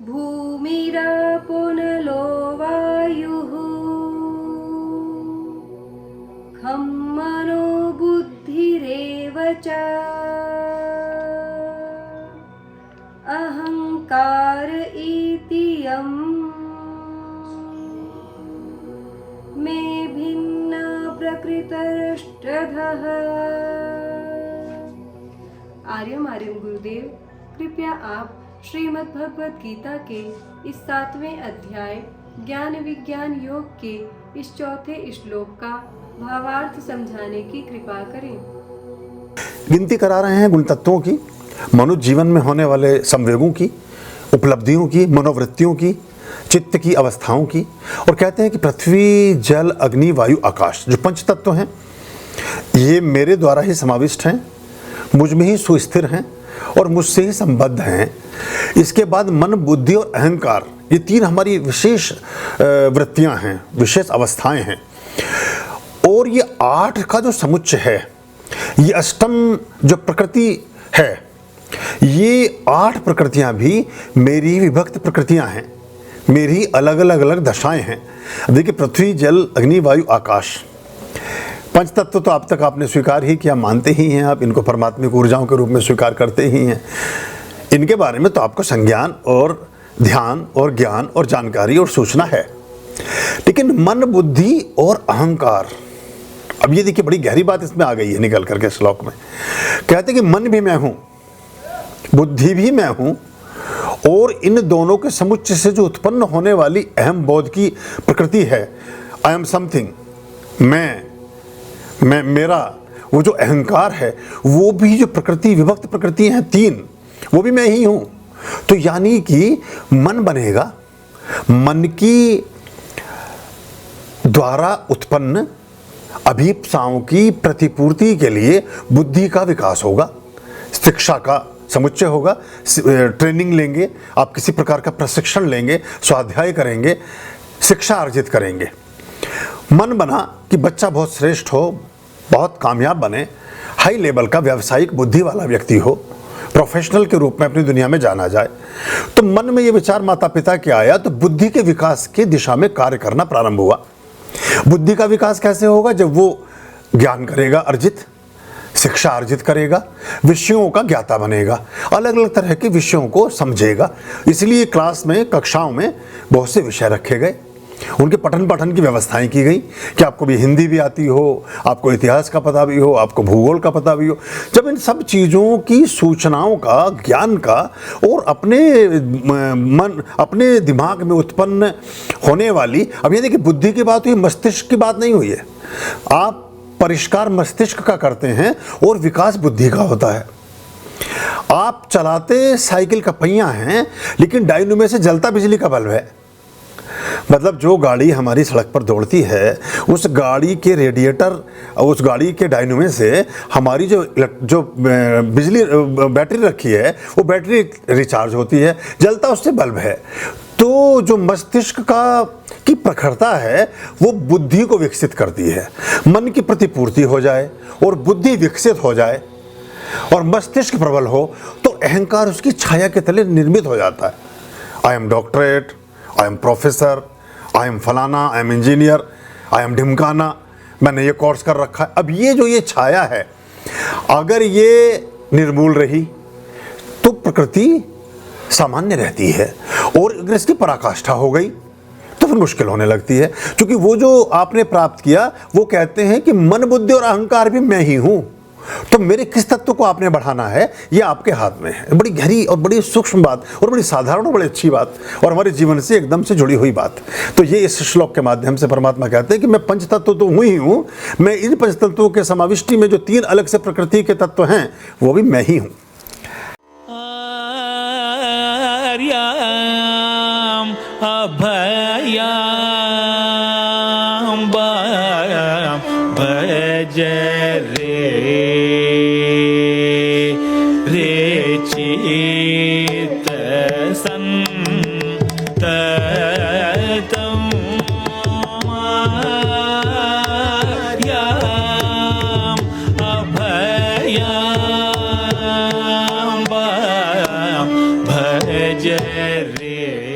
भूमिरापो नलो वायुः खं मनो बुद्धिरेव च अहंकार इति यं मे भिन्ना प्रकृतिरष्टधः। आर्यम गुरुदेव, कृपया आप श्रीमद् भगवत गीता के इस 7वें अध्याय ज्ञान विज्ञान योग के इस चौथे श्लोक का भावार्थ समझाने की कृपा करें। गिनती करा रहे हैं गुण तत्वों की, मनुष्य जीवन में होने वाले संवेगों की, उपलब्धियों की, मनोवृत्तियों की, चित्त की अवस्थाओं की, और कहते हैं कि पृथ्वी, जल, अग्नि, वायु, आकाश जो पंच तत्व हैं ये मेरे द्वारा ही समाविष्ट हैं, मुझ में ही सुस्थिर हैं और मुझसे ही संबद्ध हैं। इसके बाद मन, बुद्धि और अहंकार, ये तीन हमारी विशेष वृत्तियां हैं, विशेष अवस्थाएं हैं। और ये 8 का जो समुच्चय है, ये अष्टम जो प्रकृति है, ये 8 प्रकृतियां भी मेरी विभक्त प्रकृतियां हैं, मेरी अलग अलग दशाएं हैं। देखिए, पृथ्वी, जल, अग्नि, वायु, आकाश, पंच तत्व तो अब तक आपने स्वीकार ही किया, मानते ही हैं आप, इनको परमात्मिक ऊर्जाओं के रूप में स्वीकार करते ही हैं। इनके बारे में तो आपको संज्ञान और ध्यान और ज्ञान और जानकारी और सूचना है। लेकिन मन, बुद्धि और अहंकार, अब ये देखिए बड़ी गहरी बात इसमें आ गई है निकल करके श्लोक में। कहते कि मन भी मैं हूं, बुद्धि भी मैं हूं, और इन दोनों के समुच्चय से जो उत्पन्न होने वाली अहम बोध की प्रकृति है, आई एम समथिंग, मैं मेरा, वो जो अहंकार है, वो भी जो प्रकृति, विभक्त प्रकृति हैं 3, वो भी मैं ही हूं। तो यानी कि मन बनेगा, मन की द्वारा उत्पन्न अभीप्साओं की प्रतिपूर्ति के लिए बुद्धि का विकास होगा, शिक्षा का समुच्चय होगा, ट्रेनिंग लेंगे आप, किसी प्रकार का प्रशिक्षण लेंगे, स्वाध्याय करेंगे, शिक्षा अर्जित करेंगे। मन बना कि बच्चा बहुत श्रेष्ठ हो, बहुत कामयाब बने, हाई लेवल का व्यावसायिक बुद्धि वाला व्यक्ति हो, प्रोफेशनल के रूप में अपनी दुनिया में जाना जाए। तो मन में ये विचार माता पिता के आया, तो बुद्धि के विकास की दिशा में कार्य करना प्रारंभ हुआ। बुद्धि का विकास कैसे होगा? जब वो ज्ञान करेगा अर्जित, शिक्षा अर्जित करेगा, विषयों का ज्ञाता बनेगा, अलग अलग तरह के विषयों को समझेगा। इसलिए क्लास में, कक्षाओं में बहुत से विषय रखे गए, उनके पठन पाठन की व्यवस्थाएं की गई कि आपको भी हिंदी भी आती हो, आपको इतिहास का पता भी हो, आपको भूगोल का पता भी हो। जब इन सब चीज़ों की सूचनाओं का, ज्ञान का, और अपने दिमाग में उत्पन्न होने वाली, अब ये देखिए बुद्धि की बात हुई, मस्तिष्क की बात नहीं हुई है। आप परिष्कार मस्तिष्क का करते हैं और विकास बुद्धि का होता है। आप चलाते साइकिल का पहिया हैं, लेकिन डायनो में से जलता बिजली का बल्ब है। मतलब जो गाड़ी हमारी सड़क पर दौड़ती है, उस गाड़ी के रेडिएटर, उस गाड़ी के डायनो में से हमारी जो बिजली बैटरी रखी है, वो बैटरी रिचार्ज होती है, जलता उससे बल्ब है। तो जो मस्तिष्क की प्रखरता है, वो बुद्धि को विकसित करती है। मन की प्रतिपूर्ति हो जाए और बुद्धि विकसित हो जाए और मस्तिष्क प्रबल हो, तो अहंकार उसकी छाया के तले निर्मित हो जाता है। I am doctorate, I am professor, I am फलाना, I am engineer, I am ढिमकाना, मैंने ये कोर्स कर रखा है। अब ये छाया है, अगर ये निर्मूल रही तो प्रकृति सामान्य रहती है, और अगर इसकी पराकाष्ठा हो गई तो फिर मुश्किल होने लगती है। क्योंकि वो जो आपने प्राप्त किया, वो कहते हैं कि मन, बुद्धि और अहंकार भी मैं ही हूं। तो मेरे किस तत्व को आपने बढ़ाना है, ये आपके हाथ में है। बड़ी गहरी और बड़ी सूक्ष्म बात, और बड़ी साधारण और बड़ी अच्छी बात, और हमारे जीवन से एकदम से जुड़ी हुई बात। तो ये इस श्लोक के माध्यम से परमात्मा कहते हैं कि मैं पंच तत्व तो हूँ ही हूँ, मैं इन पंच तत्वों के समाविष्टि में जो 3 अलग से प्रकृति के तत्व हैं, वो भी मैं ही हूँ। भज रे चित संततम आर्याम अभयाम भज करे